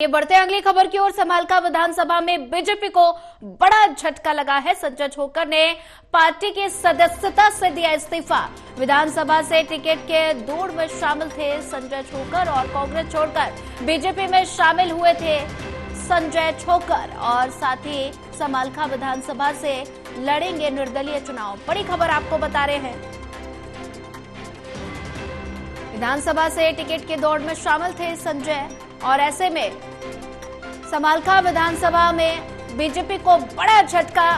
ये बढ़ते अगली खबर की ओर। समालखा विधानसभा में बीजेपी को बड़ा झटका लगा है। संजय छोकर ने पार्टी की सदस्यता से दिया इस्तीफा। विधानसभा से टिकट के दौड़ में शामिल थे संजय छोकर और कांग्रेस छोड़कर बीजेपी में शामिल हुए थे संजय छोकर और साथ ही समालखा विधानसभा से लड़ेंगे निर्दलीय चुनाव। बड़ी खबर आपको बता रहे हैं। विधानसभा से टिकट के दौड़ में शामिल थे संजय और ऐसे में समालखा विधानसभा में बीजेपी को बड़ा झटका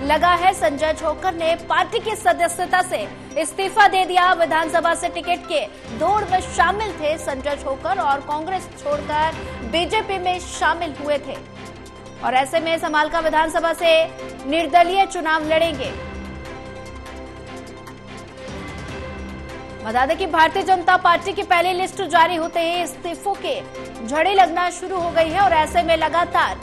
लगा है। संजय छोकर ने पार्टी की सदस्यता से इस्तीफा दे दिया। विधानसभा से टिकट के दौड़ में शामिल थे संजय छोकर और कांग्रेस छोड़कर बीजेपी में शामिल हुए थे और ऐसे में समालखा विधानसभा से निर्दलीय चुनाव लड़ेंगे। बता दें कि भारतीय जनता पार्टी की पहली लिस्ट जारी होते ही इस्तीफों के झड़ी लगना शुरू हो गई है और ऐसे में लगातार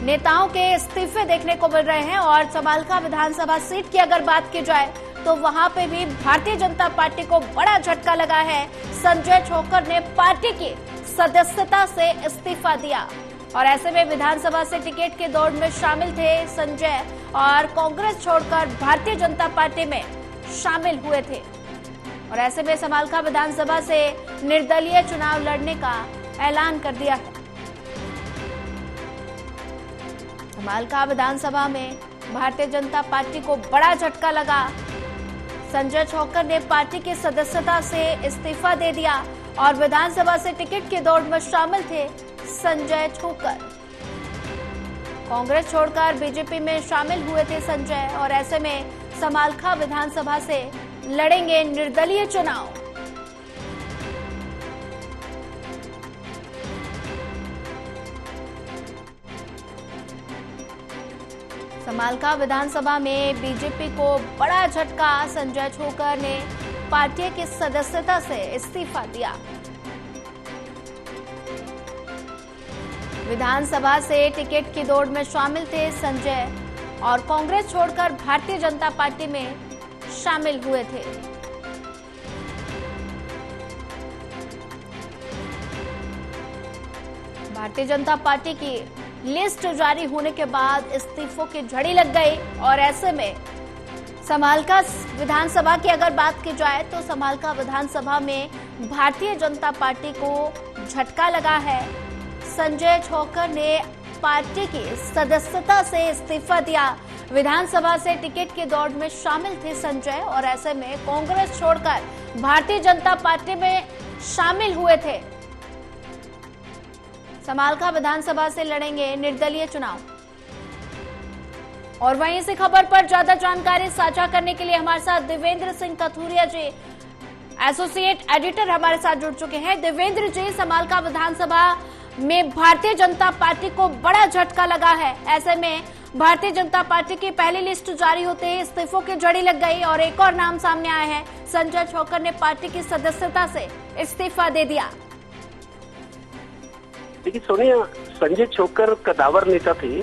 नेताओं के इस्तीफे देखने को मिल रहे हैं और समालखा विधानसभा सीट की अगर बात की जाए तो वहां पे भी भारतीय जनता पार्टी को बड़ा झटका लगा है। संजय छोकर ने पार्टी की सदस्यता से इस्तीफा दिया और ऐसे में विधानसभा से टिकट के दौड़ में शामिल थे संजय और कांग्रेस छोड़कर भारतीय जनता पार्टी में शामिल हुए थे और ऐसे में समालखा विधानसभा से निर्दलीय चुनाव लड़ने का ऐलान कर दिया है। समालखा विधानसभा में भारतीय जनता पार्टी को बड़ा झटका लगा। संजय छोकर ने पार्टी की सदस्यता से इस्तीफा दे दिया और विधानसभा से टिकट की दौड़ में शामिल थे संजय छोकर। कांग्रेस छोड़कर बीजेपी में शामिल हुए थे संजय और ऐसे में समालखा विधानसभा से लड़ेंगे निर्दलीय चुनाव। समालखा विधानसभा में बीजेपी को बड़ा झटका। संजय छोकर ने पार्टी की सदस्यता से इस्तीफा दिया। विधानसभा से टिकट की दौड़ में शामिल थे संजय और कांग्रेस छोड़कर भारतीय जनता पार्टी में शामिल हुए थे। भारतीय जनता पार्टी की लिस्ट जारी होने के बाद इस्तीफों की झड़ी लग गई और ऐसे में समालखा विधानसभा की अगर बात की जाए तो समालखा विधानसभा में भारतीय जनता पार्टी को झटका लगा है। संजय छोकर ने पार्टी की सदस्यता से इस्तीफा दिया। विधानसभा से टिकट की दौड़ में शामिल थे संजय और ऐसे में कांग्रेस छोड़कर भारतीय जनता पार्टी में शामिल हुए थे। समालखा विधानसभा से लड़ेंगे निर्दलीय चुनाव। और वहीं इसी खबर पर ज्यादा जानकारी साझा करने के लिए हमारे साथ देवेंद्र सिंह कथुरिया जी, एसोसिएट एडिटर, हमारे साथ जुड़ चुके हैं। देवेंद्र जी, समालखा विधानसभा में भारतीय जनता पार्टी को बड़ा झटका लगा है। ऐसे में भारतीय जनता पार्टी की पहली लिस्ट जारी होते ही इस्तीफों की झड़ी लग गई और एक और नाम सामने आया है। संजय छोकर ने पार्टी की सदस्यता से इस्तीफा दे दिया। देखिए सोनिया, संजय छोकर कदावर नेता थे।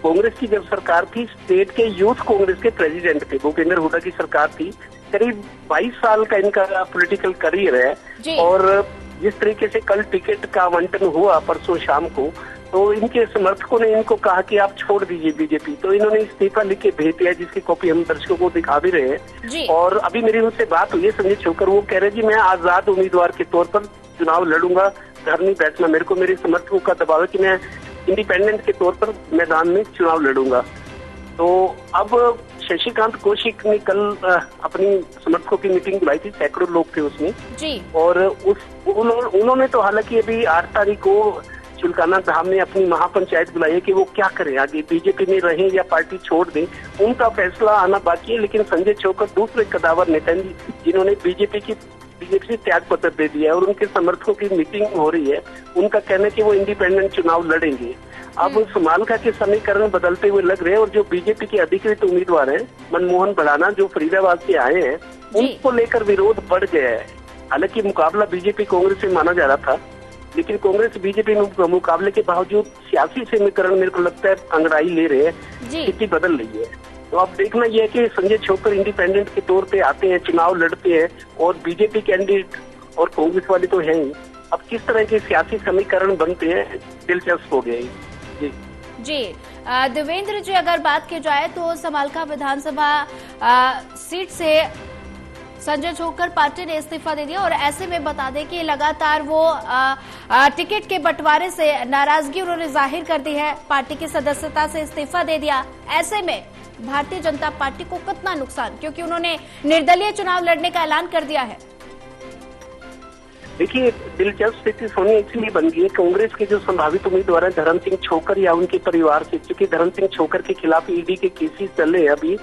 कांग्रेस की जब सरकार थी, स्टेट के यूथ कांग्रेस के प्रेसिडेंट थे। भूपेंद्र हुड्डा की सरकार थी। करीब 22 साल का इनका पॉलिटिकल करियर है और जिस तरीके से कल टिकट का आवंटन हुआ परसों शाम को, तो इनके समर्थकों ने इनको कहा कि आप छोड़ दीजिए बीजेपी, तो इन्होंने इस्तीफा लिख के भेज दिया जिसकी कॉपी हम दर्शकों को दिखा भी रहे हैं। और अभी मेरी उनसे बात हुई है संजय छोकर, वो कह रहे जी मैं आजाद उम्मीदवार के तौर पर चुनाव लड़ूंगा, घर नहीं बैठना, मेरे को मेरे समर्थकों का दबाव है कि मैं इंडिपेंडेंट के तौर पर मैदान में चुनाव लड़ूंगा। तो अब शशिकांत कौशिक ने कल अपनी समर्थकों की मीटिंग बुलाई थी, सैकड़ों लोग थे उसमें जी। और उन्होंने तो हालांकि अभी 8 तारीख को चुलकाना धाम में अपनी महापंचायत बुलाई है कि वो क्या करें आगे, बीजेपी में रहें या पार्टी छोड़ दें, उनका फैसला आना बाकी है। लेकिन संजय छोकर दूसरे कदावर नेता जिन्होंने बीजेपी से त्याग पत्र दे दिया है और उनके समर्थकों की मीटिंग हो रही है, उनका कहना है कि वो इंडिपेंडेंट चुनाव लड़ेंगे। अब समालखा के समीकरण बदलते हुए लग रहे हैं और जो बीजेपी के अधिकृत उम्मीदवार हैं मनमोहन भड़ाना जो फरीदाबाद से आए हैं, उनको लेकर विरोध बढ़ गया है। हालांकि मुकाबला बीजेपी कांग्रेस से माना जा रहा था, लेकिन कांग्रेस बीजेपी मुकाबले के बावजूद सियासी समीकरण मेरे को लगता है अंगड़ाई ले रहे हैं, स्थिति बदल रही है। तो अब देखना यह है कि संजय छोकर इंडिपेंडेंट के तौर पे आते हैं, चुनाव लड़ते हैं और बीजेपी कैंडिडेट और कांग्रेस वाले तो हैं ही, अब किस तरह के सियासी समीकरण बनते हैं, दिलचस्प हो गए। जी जी देवेंद्र जी, अगर बात की जाए तो समालखा विधानसभा सीट से संजय छोकर पार्टी ने इस्तीफा दे दिया और ऐसे में बता दें कि लगातार वो टिकट के बंटवारे से नाराजगी उन्होंने जाहिर कर दी है, पार्टी की सदस्यता से इस्तीफा दे दिया। ऐसे में भारतीय जनता पार्टी को कितना नुकसान, क्योंकि उन्होंने निर्दलीय चुनाव लड़ने का ऐलान कर दिया है। देखिए, दिलचस्प स्थिति सोनी इसलिए बन गई है, कांग्रेस के जो संभावित उम्मीदवार हैं धर्म सिंह छोकर या उनके परिवार से, क्योंकि धर्म सिंह छोकर के खिलाफ ईडी के केसेस चल रहे हैं अभी,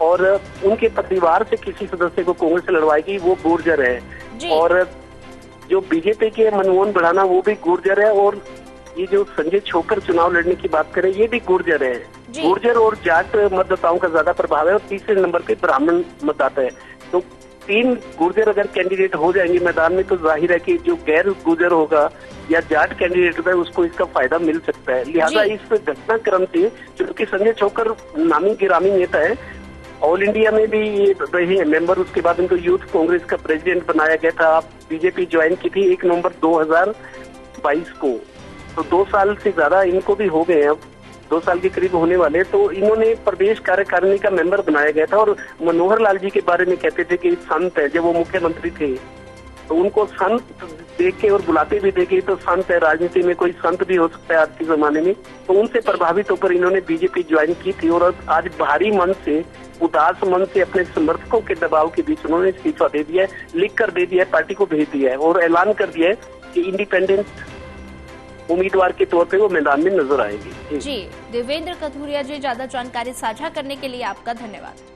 और उनके परिवार से किसी सदस्य को कांग्रेस लड़वाएगी वो गुर्जर है, और जो बीजेपी के मनमोहन बढ़ाना वो भी गुर्जर है, और ये जो संजय छोकर चुनाव लड़ने की बात करें ये भी गुर्जर है। गुर्जर और जाट मतदाताओं का ज्यादा प्रभाव है, और तीसरे नंबर पे ब्राह्मण मतदाता है। तो 3 गुर्जर अगर कैंडिडेट हो जाएंगे मैदान में तो जाहिर है कि जो गैर गुर्जर होगा या जाट कैंडिडेट है उसको इसका फायदा मिल सकता है। लिहाजा इस घटनाक्रम से, क्योंकि संजय छोकर नामी गिरामी नेता है, ऑल इंडिया में भी ये रहे हैं मेंबर, उसके बाद उनको यूथ कांग्रेस का प्रेसिडेंट बनाया गया था। बीजेपी ज्वाइन की थी 1 नवंबर 2022 को, तो 2 साल से ज्यादा इनको भी हो गए हैं, अब 2 साल के करीब होने वाले। तो इन्होंने प्रदेश कार्यकारिणी का मेंबर बनाया गया था, और मनोहर लाल जी के बारे में कहते थे कि संत है, जब वो मुख्यमंत्री थे तो उनको संत देख के और बुलाते भी देखे तो संत है, राजनीति में कोई संत भी हो सकता है आज के जमाने में। तो उनसे प्रभावित होकर इन्होंने बीजेपी ज्वाइन की थी, और आज भारी मन से, उदास मन से अपने समर्थकों के दबाव के बीच उन्होंने इस्तीफा दे दिया है, लिख कर दे दिया है, पार्टी को भेज दिया है, और ऐलान कर दिया है कि इंडिपेंडेंट उम्मीदवार के तौर पे वो मैदान में नजर आएंगे। जी देवेंद्र कथुरिया जी, ज्यादा जानकारी साझा करने के लिए आपका धन्यवाद।